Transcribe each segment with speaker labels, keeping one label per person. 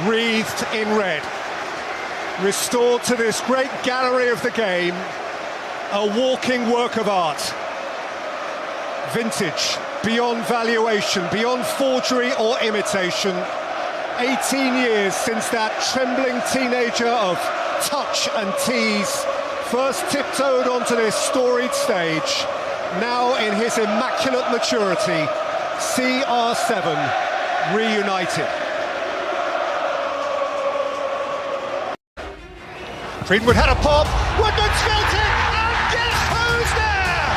Speaker 1: wreathed in red, restored to this great gallery of the game, a walking work of art. Vintage, beyond valuation, beyond forgery or imitation. 18 years since that trembling teenager of touch and tease first tiptoed onto this storied stage. Now in his immaculate maturity, CR7 reunited. Greenwood had a pop, Woodman's felt it, and guess who's there?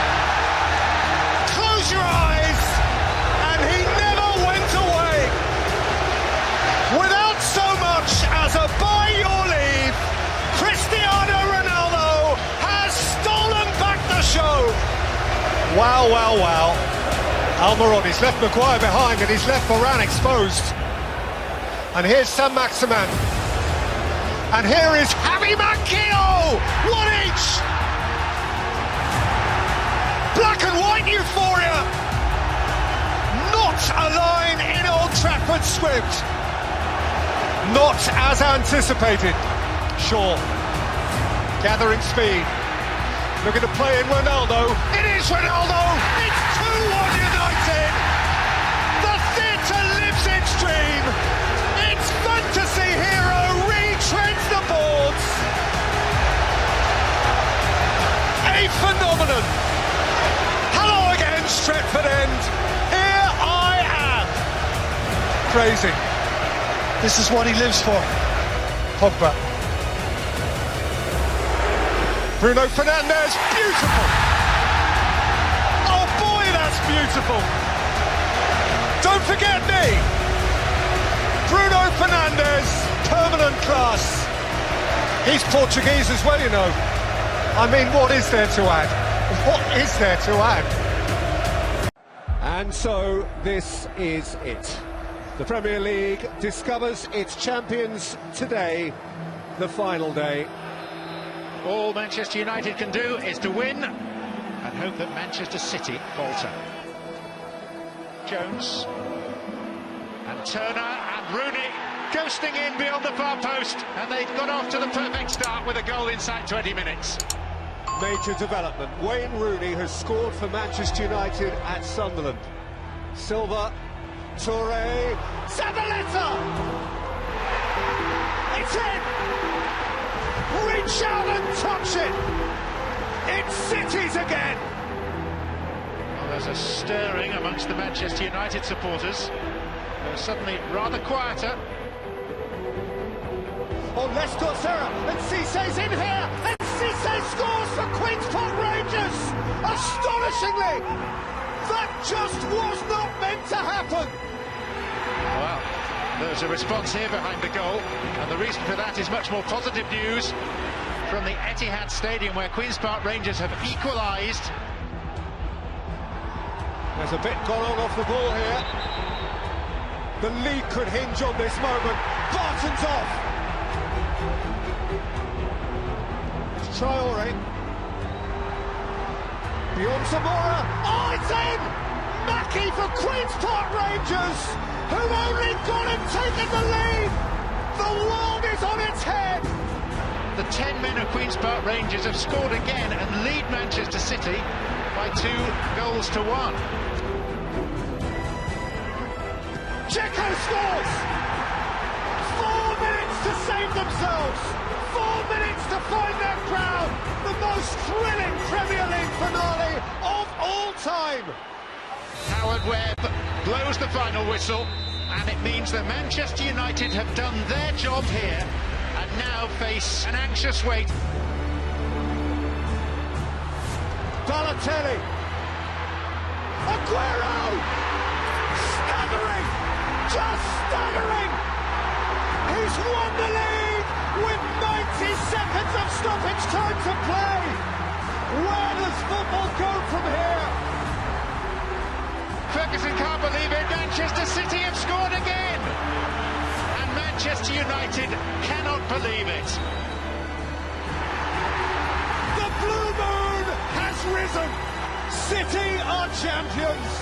Speaker 1: Close your eyes, and he never went away. Without so much as a by your leave, Cristiano Ronaldo has stolen back the show. Wow, wow, wow. Almiron, he's left Maguire behind and he's left Varane exposed. And here's Saint-Maximin. And here is Javi Manquillo! One each! Black and white euphoria! Not a line in Old Trafford script. Not as anticipated. Shaw. Gathering speed. Looking to play in Ronaldo. It is Ronaldo! It's 2-1 United! The theatre lives its dream! Its fantasy hero retreads the boards! A phenomenon! Hello again, Stretford End! Here I am! Crazy.
Speaker 2: This is what he lives for.
Speaker 1: Pogba. Bruno Fernandes, beautiful! Oh boy, that's beautiful! Don't forget me! Bruno Fernandes, permanent class. He's Portuguese as well, you know. I mean, what is there to add? What is there to add? And so, this is it. The Premier League discovers its champions today, the final day.
Speaker 3: All Manchester United can do is to win and hope that Manchester City falter. Jones and Turner and Rooney ghosting in beyond the far post, and they've got off to the perfect start with a goal inside 20 minutes.
Speaker 1: Major development. Wayne Rooney has scored for Manchester United at Sunderland. Silva, Toure, Zabaleta! It's in! Reach out and touch it! It's City's again!
Speaker 3: Well, there's a stirring amongst the Manchester United supporters. They're suddenly rather quieter.
Speaker 1: Oh, Leicester Serra, and Cissé's in here! And Cissé scores for Queen's Park Rangers! Astonishingly! That just was not meant to happen!
Speaker 3: Well, there's a response here behind the goal, and the reason for that is much more positive news from the Etihad Stadium, where Queen's Park Rangers have equalised.
Speaker 1: There's a bit gone on off the ball here. The league could hinge on this moment. Barton's off. It's Traore. Beyond Zamora. Oh, it's in! Mackie for Queen's Park Rangers, who only got and taken the lead. The world is on its head.
Speaker 3: The 10 men of Queen's Park Rangers have scored again and lead Manchester City by 2 goals to 1.
Speaker 1: Checo scores! 4 minutes to save themselves! 4 minutes to find their crown! The most thrilling Premier League finale of all time!
Speaker 3: Howard Webb blows the final whistle, and it means that Manchester United have done their job here and now face an anxious wait.
Speaker 1: Balotelli! Arguerooooo! Staggering! Just staggering! He's won the league with 90 seconds of stoppage time to play! Where does football go from here?
Speaker 3: Ferguson can't believe it. Manchester City have scored again, and Manchester United cannot believe it.
Speaker 1: The blue moon has risen. City are champions,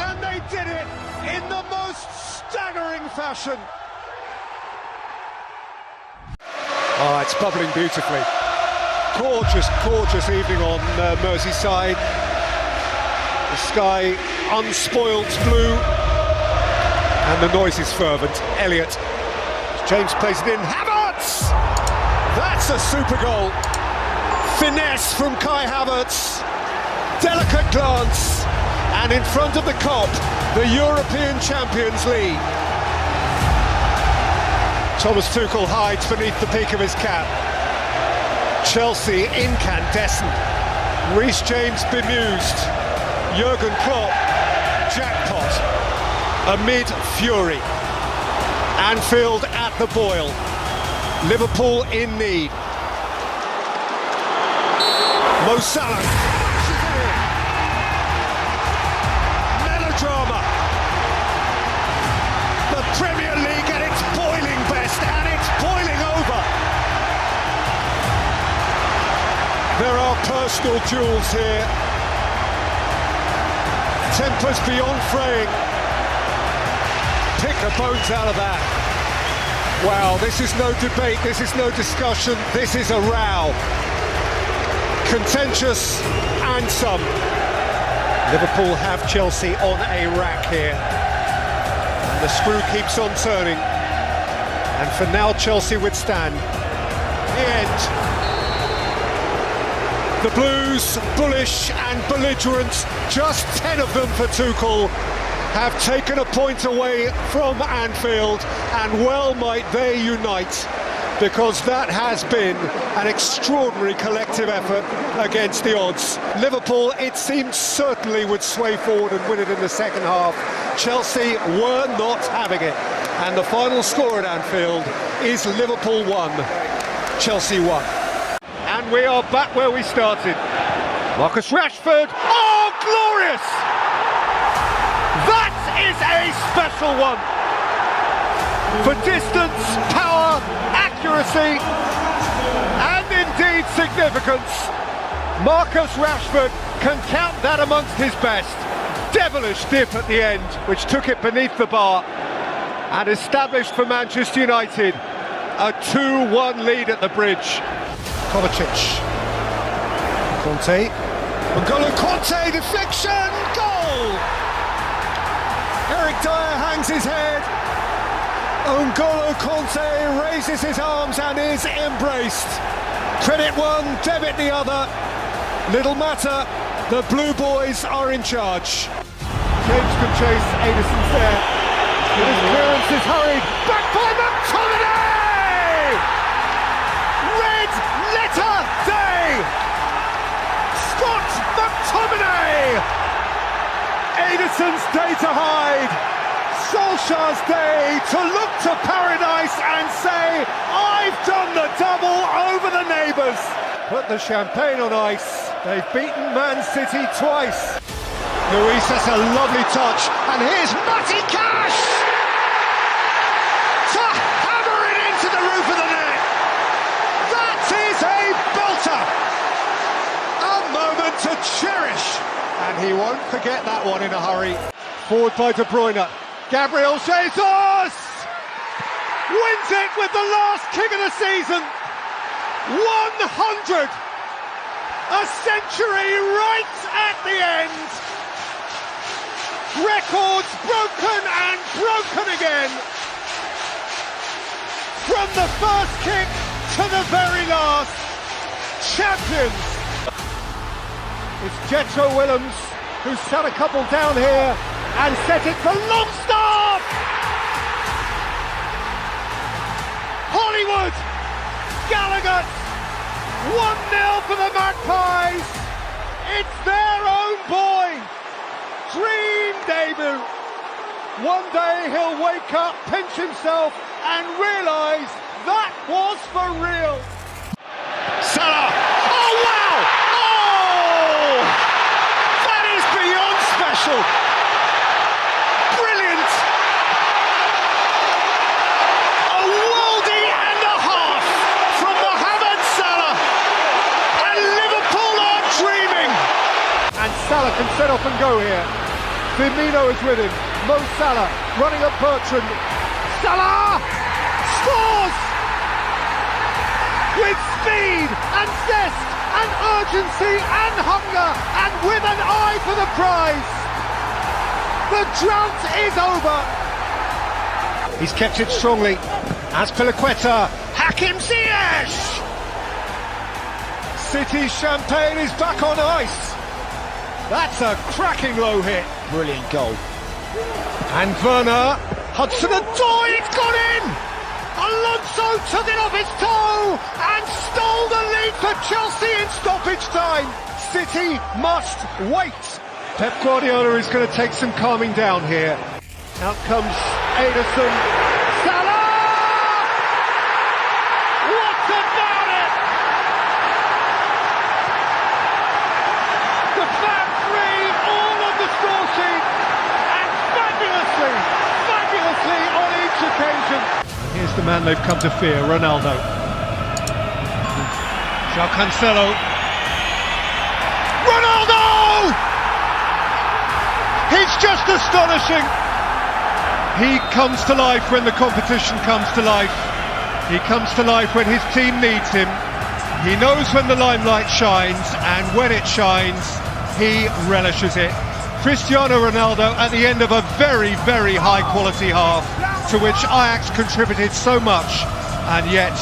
Speaker 1: and they did it in the most staggering fashion. Oh, it's bubbling beautifully. Gorgeous, gorgeous evening on Merseyside. The sky unspoilt blue, and the noise is fervent. Elliott, James plays it in. Havertz! That's a super goal. Finesse from Kai Havertz. Delicate glance, and in front of the Kop, the European Champions League. Thomas Tuchel hides beneath the peak of his cap. Chelsea incandescent. Reece James bemused. Jurgen Klopp jackpot amid fury. Anfield at the boil. Liverpool in need. Mo Salah. Melodrama. The Premier League at its boiling best, and it's boiling over. There are personal duels here. Tempers beyond fraying. Pick the bones out of that. Wow, this is no debate, this is no discussion, this is a row. Contentious and some. Liverpool have Chelsea on a rack here. And the screw keeps on turning. And for now, Chelsea withstand. The end. The Blues, bullish and belligerent, just 10 of them for Tuchel, have taken a point away from Anfield, and well might they unite, because that has been an extraordinary collective effort against the odds. Liverpool, it seemed, certainly would sway forward and win it in the second half. Chelsea were not having it, and the final score at Anfield is Liverpool 1, Chelsea 1. And we are back where we started. Marcus Rashford, oh, glorious! That is a special one. For distance, power, accuracy, and indeed significance, Marcus Rashford can count that amongst his best. Devilish dip at the end, which took it beneath the bar and established for Manchester United a 2-1 lead at the bridge. Kovacic, Conte, N'Golo Conte, deflection, goal! Eric Dyer hangs his head. N'Golo Conte raises his arms and is embraced. Credit one, debit the other. Little matter, the Blue Boys are in charge. James could chase, Ederson's there. His clearance is hurried. Back by McTominay! Red letter day! Scott McTominay! Ederson's day to hide. Solskjaer's day to look to paradise and say, I've done the double over the neighbours. Put the champagne on ice. They've beaten Man City twice. Luis, that's a lovely touch. And here's Matty Cash to hammer it into the roof of the net. That is a belter. A moment to cherish. And he won't forget that one in a hurry. Forward by De Bruyne. Gabriel Jesus wins it with the last kick of the season. 100. A century right at the end. Records broken and broken again. From the first kick to the very last. Champions. It's Jetro Willems who sat a couple down here and set it for Longstaff! Hollywood! Gallagher! 1-0 for the Magpies! It's their own boy! Dream debut! One day he'll wake up, pinch himself and realise that was for real! Salah! Oh wow! Oh! That is beyond special! Brilliant! A worldie and a half from Mohamed Salah, and Liverpool are dreaming. And Salah can set off and go here. Firmino is with him. Mo Salah running at Bertrand. Salah scores! with speed and zest and urgency and hunger and with an eye for the prize. The drought is over. He's kept it strongly. Azpilicueta, Hakim Ziyech! City's champagne is back on ice. That's a cracking low hit. Brilliant goal. And Werner, Hudson-Odoi, it's gone in! Alonso took it off his toe and stole the lead for Chelsea in stoppage time. City must wait. Pep Guardiola is going to take some calming down here. Out comes Ederson. Salah! What about it? The fab three all on the score sheet and fabulously on each occasion. And here's the man they've come to fear, Ronaldo. João Cancelo. Ronaldo! He's just astonishing. He comes to life when the competition comes to life. He comes to life when his team needs him. He knows when the limelight shines, and when it shines, he relishes it. Cristiano Ronaldo at the end of a very, very high-quality half, to which Ajax contributed so much, and yet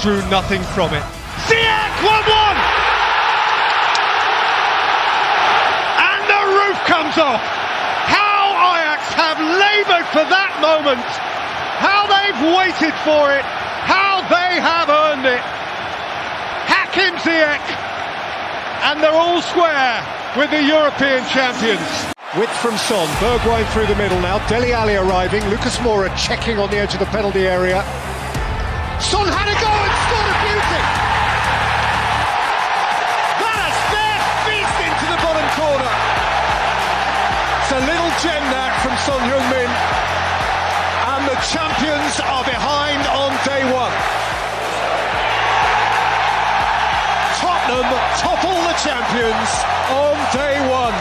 Speaker 1: drew nothing from it. Ziyech, 1-1! And the roof comes off! Have laboured for that moment, how they've waited for it, how they have earned it. Hakim Ziyech, and they're all square with the European champions. Width from Son, Bergwijn through the middle now, Dele Alli arriving, Lucas Moura checking on the edge of the penalty area. Son had a go and scored a beauty. That a spare feast into the bottom corner. It's a little gem that from Son Heung-min, and the champions are behind on day one. Tottenham topple the champions on day one.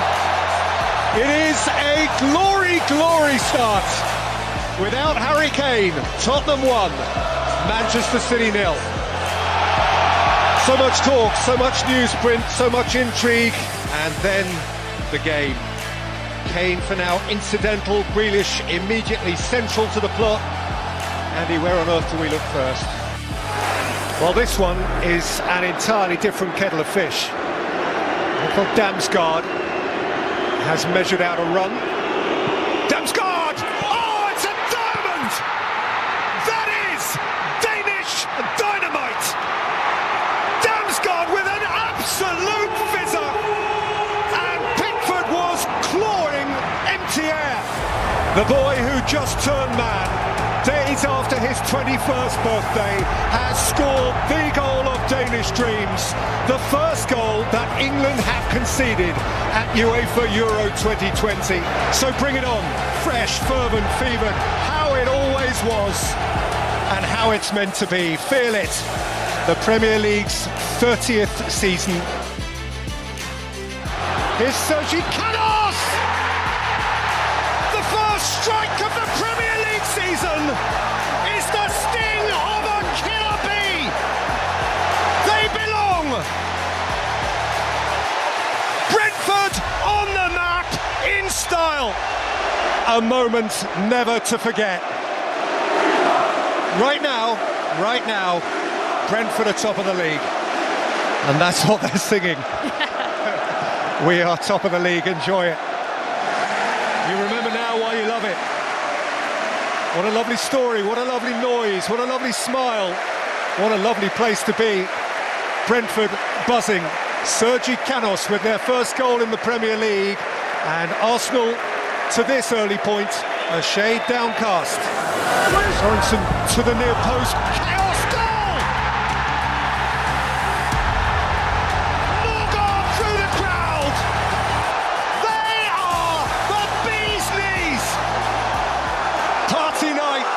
Speaker 1: It is a glory start. Without Harry Kane, Tottenham 1, Manchester City 0. So much talk, so much newsprint, so much intrigue, and then the game. Kane for now incidental, Grealish immediately central to the plot. Andy, where on earth do we look first? Well, this one is an entirely different kettle of fish. Little Damsgaard has measured out a run. Damsgaard! Oh, it's a diamond! That is Danish dynamite! Damsgaard with an absolute fizzer! And Pickford was clawing empty air. The boy who just turned man, days after his 21st birthday, has scored the goal of Danish dreams. The first goal that England have conceded at UEFA Euro 2020. So bring it on, fresh, fervent, fevered, how it always was and how it's meant to be. Feel it, the Premier League's 30th season. Here's Sergi Canos! The first strike of the Premier League season is the sting of a killer bee! They belong! Brentford on the map in style! A moment never to forget. Right now, Brentford are top of the league. And that's what they're singing. We are top of the league, enjoy it. You remember now why you love it. What a lovely story, what a lovely noise, what a lovely smile. What a lovely place to be. Brentford buzzing. Sergi Canos with their first goal in the Premier League. And Arsenal, to this early point, a shade downcast. Sorensen to the near post. Chaos goal! Morgan through the crowd! They are the bee's knees! Party night!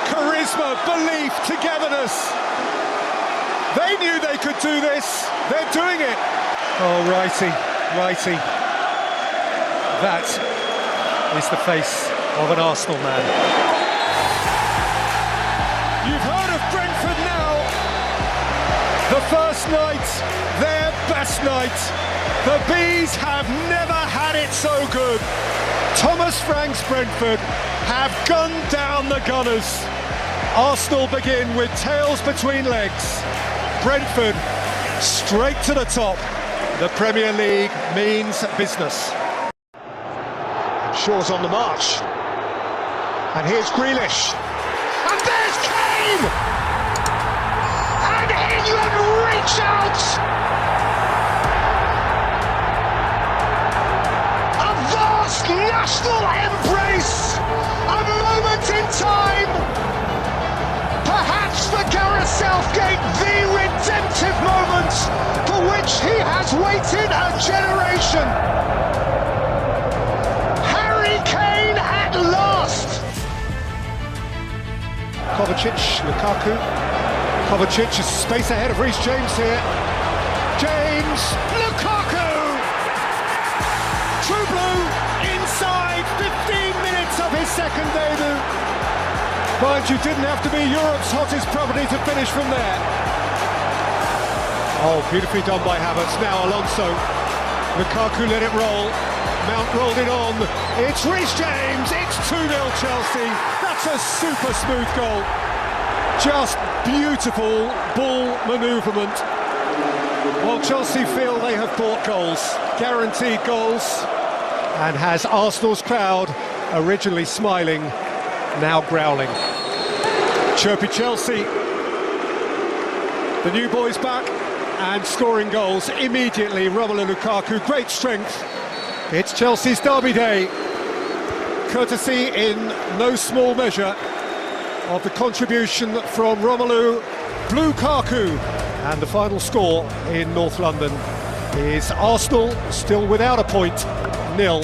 Speaker 1: Charisma, belief, togetherness! They knew they could do this. They're doing it. Oh, righty. That is the face of an Arsenal man. You've heard of Brentford their best night. The Bees have never had it so good. Thomas Frank's Brentford have gunned down the Gunners. Arsenal begin with tails between legs. Brentford straight to the top. The Premier League means business. Shaw's on the march. And here's Grealish. And there's Kane! And England reach out! A vast national embrace! A moment in time! Perhaps for Gareth Southgate, the redemptive moment for which he has waited a generation. Harry Kane at last! Kovacic, Lukaku. Kovacic is space ahead of Reece James here. James, Lukaku! True Blue inside 15 minutes of his second debut. Mind you, didn't have to be Europe's hottest property to finish from there. Oh, beautifully done by Havertz. Now Alonso. Lukaku let it roll. Mount rolled it on. It's Reece James. It's 2-0 Chelsea. That's a super smooth goal. Just beautiful ball manoeuvrement. Well, Chelsea feel they have bought goals, guaranteed goals, and has Arsenal's crowd, originally smiling, now growling. Chirpy Chelsea. The new boys back and scoring goals immediately. Romelu Lukaku, great strength. It's Chelsea's derby day, courtesy in no small measure of the contribution from Romelu Lukaku. And the final score in North London is Arsenal still without a point, 0.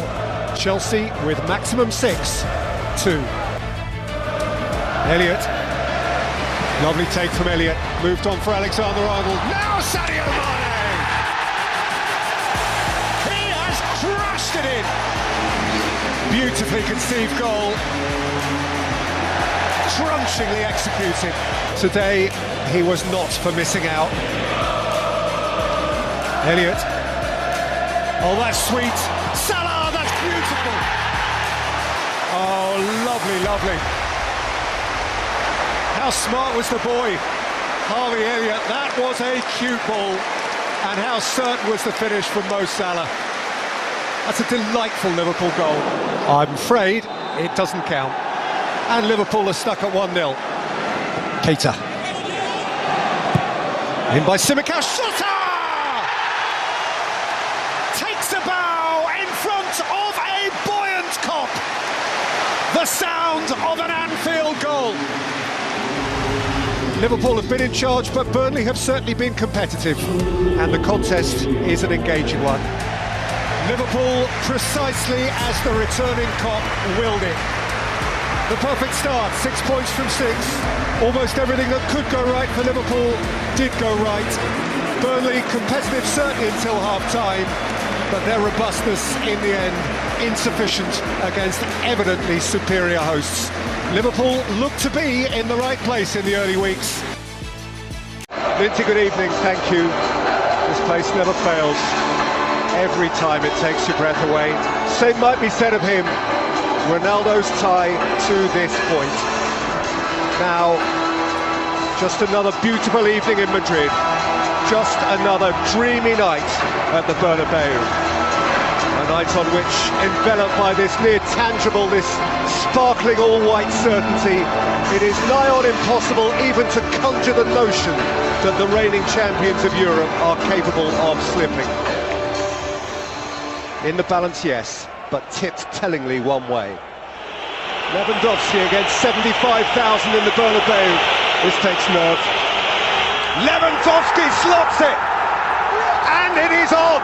Speaker 1: Chelsea with maximum 6, 2. Elliott. Lovely take from Elliott. Moved on for Alexander-Arnold. Now Sadio Mane! He has crushed it in! Beautifully conceived goal. Crunchingly executed. Today, he was not for missing out. Elliott. Oh, that's sweet. Salah, that's beautiful. Oh, lovely, lovely. How smart was the boy, Harvey Elliott? That was a cute ball. And how certain was the finish from Mo Salah. That's a delightful Liverpool goal. I'm afraid it doesn't count. And Liverpool are stuck at 1-0. Keita. In by Tsimikas. Shota! Takes a bow in front of a buoyant Kop. The sound of an Anfield goal. Liverpool have been in charge, but Burnley have certainly been competitive, and the contest is an engaging one. Liverpool, precisely as the returning Kop willed it. The perfect start, 6 points from 6. Almost everything that could go right for Liverpool did go right. Burnley competitive certainly until half-time, but their robustness in the end insufficient against evidently superior hosts. Liverpool look to be in the right place in the early weeks. Lindsay, good evening, thank you. This place never fails. Every time it takes your breath away. Same might be said of him. Ronaldo's tie to this point. Now, just another beautiful evening in Madrid. Just another dreamy night at the Bernabeu. A night on which, enveloped by this near tangible, this sparkling all-white certainty, it is nigh on impossible even to conjure the notion that the reigning champions of Europe are capable of slipping. In the balance, yes, but tipped tellingly one way. Lewandowski against 75,000 in the Bernabeu. This takes nerve. Lewandowski slots it! And it is on!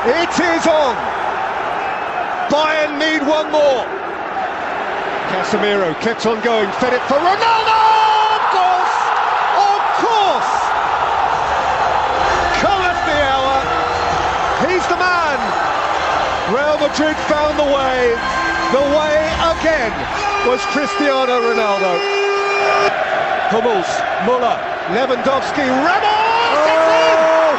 Speaker 1: It is on! Bayern need one more. Casemiro kept on going, fed it for Ronaldo! Of course! Of course! Cometh the hour. He's the man. Real Madrid found the way. The way again was Cristiano Ronaldo. Hummels, Müller, Lewandowski, Ramos!
Speaker 4: Oh!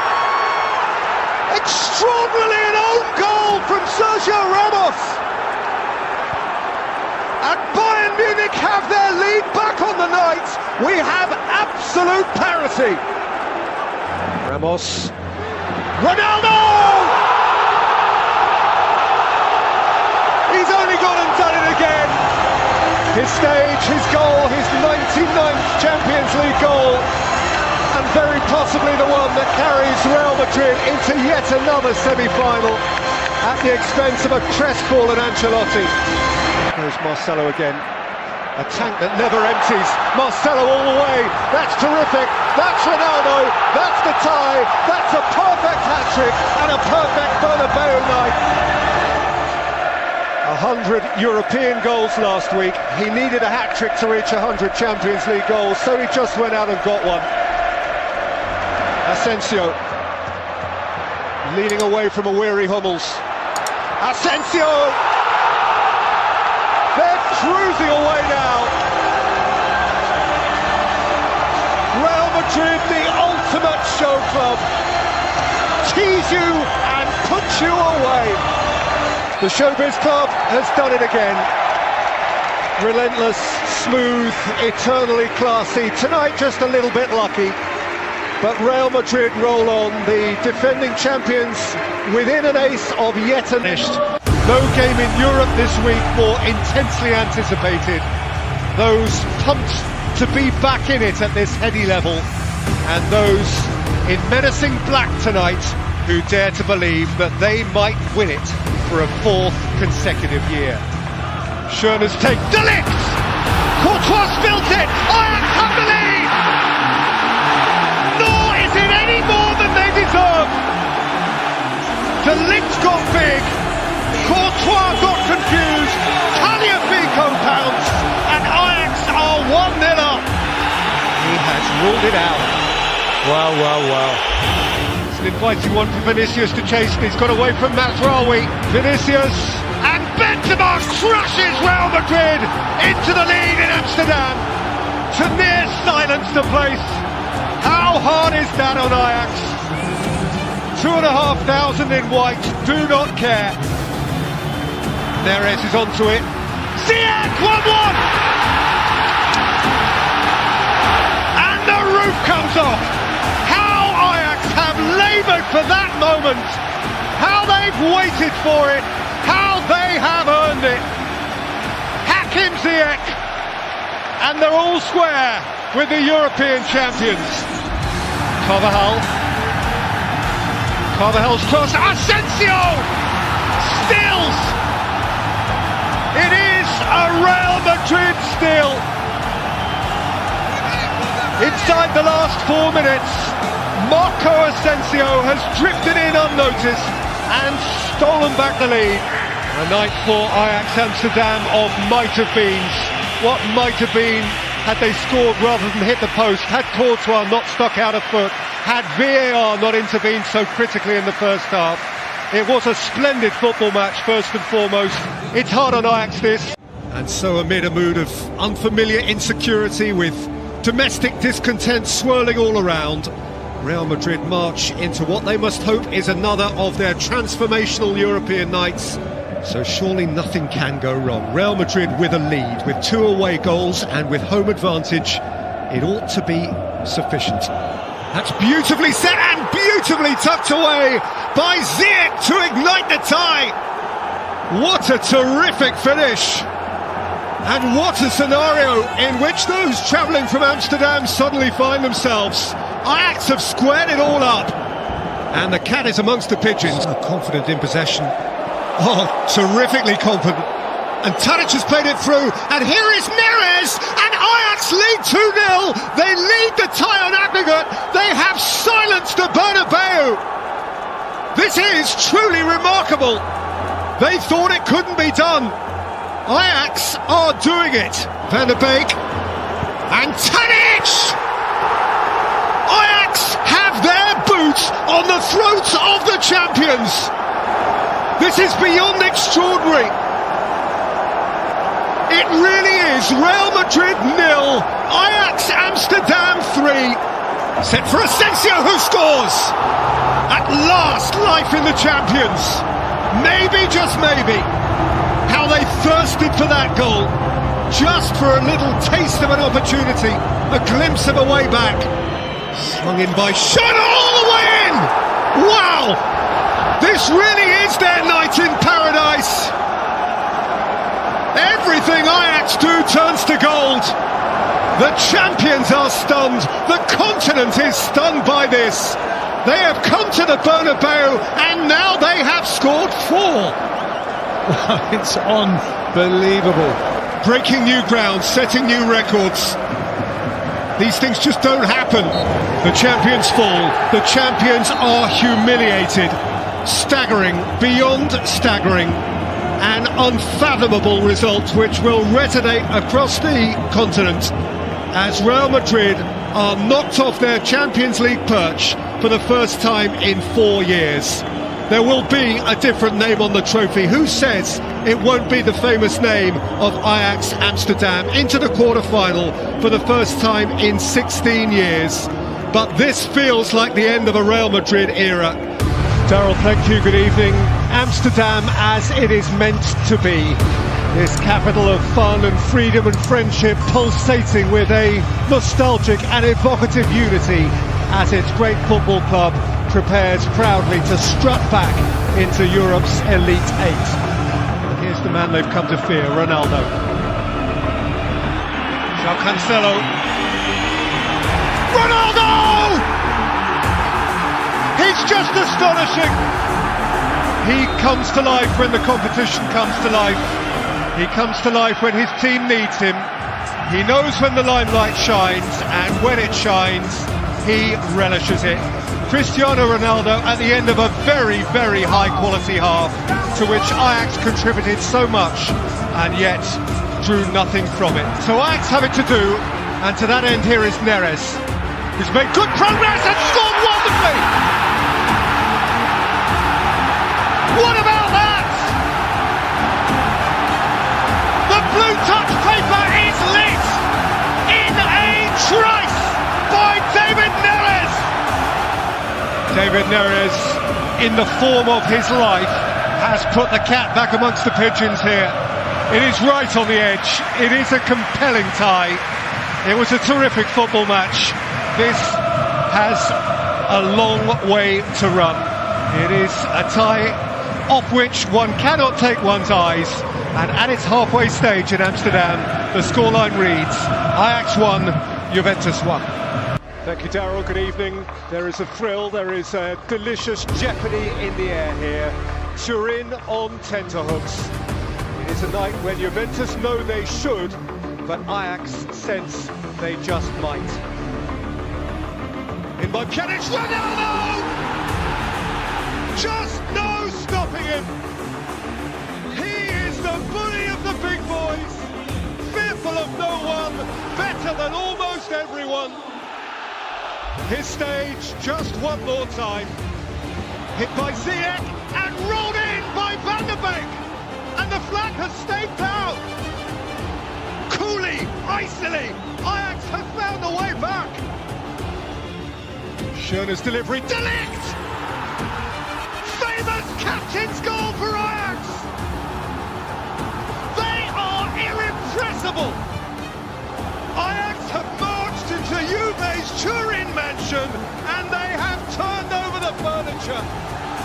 Speaker 1: extraordinarily an own goal from Sergio Ramos. And Bayern Munich have their lead back on the night. We have absolute parity. Ramos. Ronaldo! He's only gone and done it again. His stage, his goal, his 99th Champions League goal, and very possibly the one that carries Real Madrid into yet another semi-final at the expense of a crestfallen Ancelotti. There's Marcelo again. A tank that never empties. Marcelo all the way. That's terrific. That's Ronaldo. That's the tie. That's a perfect hat-trick and a perfect Bernabeu night. 100 European goals last week. He needed a hat-trick to reach 100 Champions League goals, so he just went out and got one. Asensio leaning away from a weary Hummels. Asensio! They're cruising away now. Real Madrid, the ultimate show club. Tease you and put you away. The Showbiz Club has done it again. Relentless, smooth, eternally classy. Tonight just a little bit lucky. But Real Madrid roll on, the defending champions, within an ace of yet another. No game in Europe this week more intensely anticipated. Those pumped to be back in it at this heady level, and those in menacing black tonight who dare to believe that they might win it for a fourth consecutive year. Schöner's take, De Ligt! Courtois spills it! Ajax have the lead! Nor is it any more than they deserve! De Ligt got big, Courtois got confused, Tagliafico pounced, and Ajax are 1-0 up. He has ruled it out. Wow, wow, wow. It's an inviting one for Vinicius to chase, and he's got away from Mazraoui. Vinicius, and Benzema crushes Real Madrid into the lead in Amsterdam to near silence the place. How hard is that on Ajax? 2,500 in white do not care. Neres is onto it. Ziyech, 1-1! And the roof comes off. How Ajax have laboured for that moment. How they've waited for it. How they have earned it. Hakim Ziyech. And they're all square with the European champions. Carvajal's cross. Asensio! Stills! It is a Real Madrid still. Inside the last 4 minutes, Marco Asensio has drifted in unnoticed and stolen back the lead. A night for Ajax Amsterdam of might have beens. What might have been had they scored rather than hit the post, had Courtois not stuck out a foot, had VAR not intervened so critically in the first half. It was a splendid football match, first and foremost. It's hard on Ajax, this. And so amid a mood of unfamiliar insecurity with domestic discontent swirling all around, Real Madrid march into what they must hope is another of their transformational European nights. So surely nothing can go wrong. Real Madrid with a lead, with 2 away goals and with home advantage. It ought to be sufficient. That's beautifully set and beautifully tucked away by Ziyech to ignite the tie. What a terrific finish. And what a scenario in which those travelling from Amsterdam suddenly find themselves. Ajax have squared it all up. And the cat is amongst the pigeons. So confident in possession. Oh, terrifically confident. And Tadic has played it through. And here is Neres. And Ajax lead 2-0. They lead the tie on aggregate. They have silenced the Bernabeu. This is truly remarkable. They thought it couldn't be done. Ajax are doing it. Van der Beek and Tadic! Ajax have their boots on the throats of the champions. This is beyond extraordinary. It really is. Real Madrid 0, Ajax Amsterdam 3. Set for Asensio, who scores. At last, life in the champions. Maybe, just maybe. How they thirsted for that goal. Just for a little taste of an opportunity. A glimpse of a way back. Swung in by Shot all the way in! Wow! This really is their night in paradise. Everything Ajax do turns to gold. The champions are stunned. The continent is stunned by this. They have come to the Bernabeu and now they have scored 4. Wow, it's unbelievable. Breaking new ground, setting new records. These things just don't happen. The champions fall. The champions are humiliated. Staggering, beyond staggering. An unfathomable result which will resonate across the continent as Real Madrid are knocked off their Champions League perch for the first time in 4 years. There will be a different name on the trophy. Who says it won't be the famous name of Ajax Amsterdam into the quarter-final for the first time in 16 years? But this feels like the end of a Real Madrid era. Daryl, thank you, good evening. Amsterdam as it is meant to be. This capital of fun and freedom and friendship pulsating with a nostalgic and evocative unity as its great football club prepares proudly to strut back into Europe's Elite Eight. Here's the man they've come to fear, Ronaldo. João Cancelo. Ronaldo! He's just astonishing. He comes to life when the competition comes to life. He comes to life when his team needs him. He knows when the limelight shines, and when it shines, he relishes it. Cristiano Ronaldo at the end of a very, very high-quality half, to which Ajax contributed so much, and yet drew nothing from it. So Ajax have it to do, and to that end here is Neres, who's made good progress and scored wonderfully! What about that? The blue touch paper is lit in a trice by David Neres. David Neres, in the form of his life, has put the cat back amongst the pigeons here. It is right on the edge. It is a compelling tie. It was a terrific football match. This has a long way to run. It is a tie off which one cannot take one's eyes, and at its halfway stage in Amsterdam, the scoreline reads Ajax 1, Juventus 1. Thank you, Daryl. Good evening. There is a thrill, there is a delicious jeopardy in the air here. Turin on tenterhooks. It is a night when Juventus know they should, but Ajax sense they just might. In by Pjanic, Ronaldo! Just no stopping him. He is the bully of the big boys, fearful of no one, better than almost everyone. His stage just one more time. Hit by Ziyech and rolled in by Van der Beek. And the flag has staked out. Coolly, icily, Ajax have found a way back. Schöne's delivery, De Ligt! Famous captain's goal for Ajax! They are irrepressible! Ajax have marched into Juve's Turin mansion and they have turned over the furniture.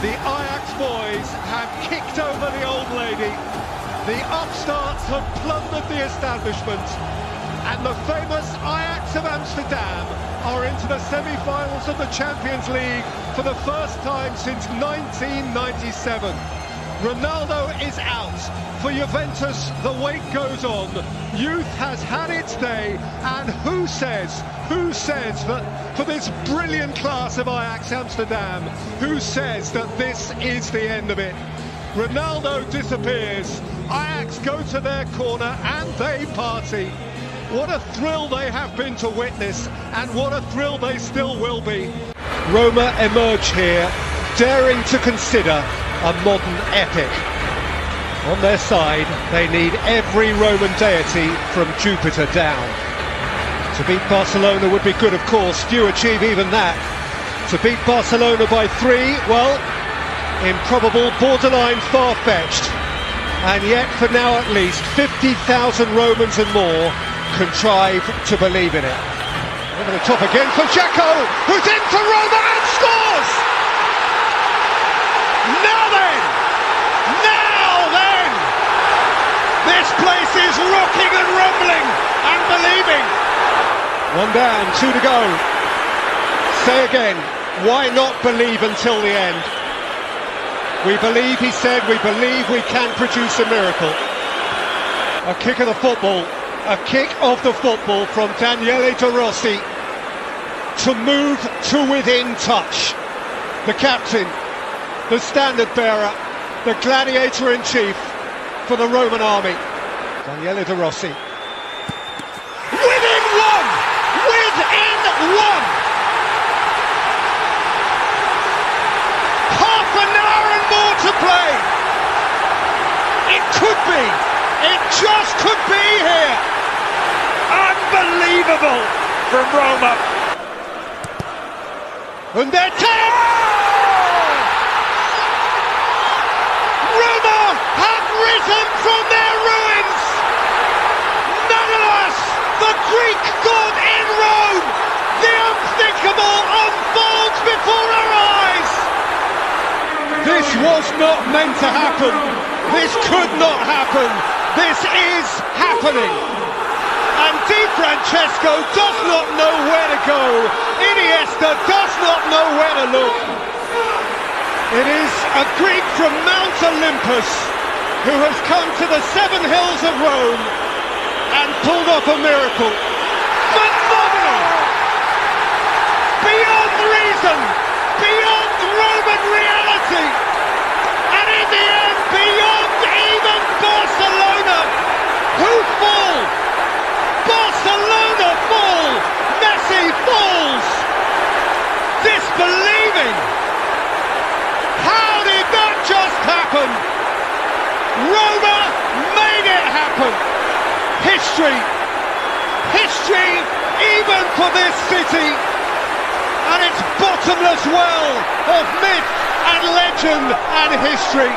Speaker 1: The Ajax boys have kicked over the old lady. The upstarts have plundered the establishment. And the famous Ajax of Amsterdam are into the semi-finals of the Champions League for the first time since 1997. Ronaldo is out. For Juventus, the wait goes on. Youth has had its day, and who says that for this brilliant class of Ajax Amsterdam, who says that this is the end of it? Ronaldo disappears, Ajax go to their corner and they party. What a thrill they have been to witness, and what a thrill they still will be. Roma emerge here, daring to consider a modern epic. On their side, they need every Roman deity from Jupiter down. To beat Barcelona would be good, of course. Few achieve even that.
Speaker 2: To beat Barcelona by 3, well, improbable, borderline far-fetched. And yet, for now at least, 50,000 Romans and more contrive to believe in it. Over the top again for Xhaka, who's in for Roma and scores! Now then! This place is rocking and rumbling and believing. One down, 2 to go. Say again, why not believe until the end? We believe, he said, we believe we can produce a miracle. A kick of the football from Daniele De Rossi to move to within touch. The captain, the standard bearer, the gladiator-in-chief for the Roman army. Daniele De Rossi. Within one! Within one! Half an hour and more to play. It could be. It just could be here. Unbelievable from Roma. And they're 10! Roma have risen from their ruins. Nonetheless, the Greek god in Rome, the unthinkable unfolds before our eyes. This was not meant to happen. This could not happen. This is happening. And Di Francesco does not know where to go. Iniesta does not know where to look. It is a Greek from Mount Olympus who has come to the 7 hills of Rome and pulled off a miracle. Phenomenal! Beyond reason, beyond Roman reality, and in the end, beyond even Barcelona, who fall. Barcelona fall. Messi falls. Disbelieving. How did that just happen? Roma made it happen. History even for this city, and its bottomless well of myth and legend and history.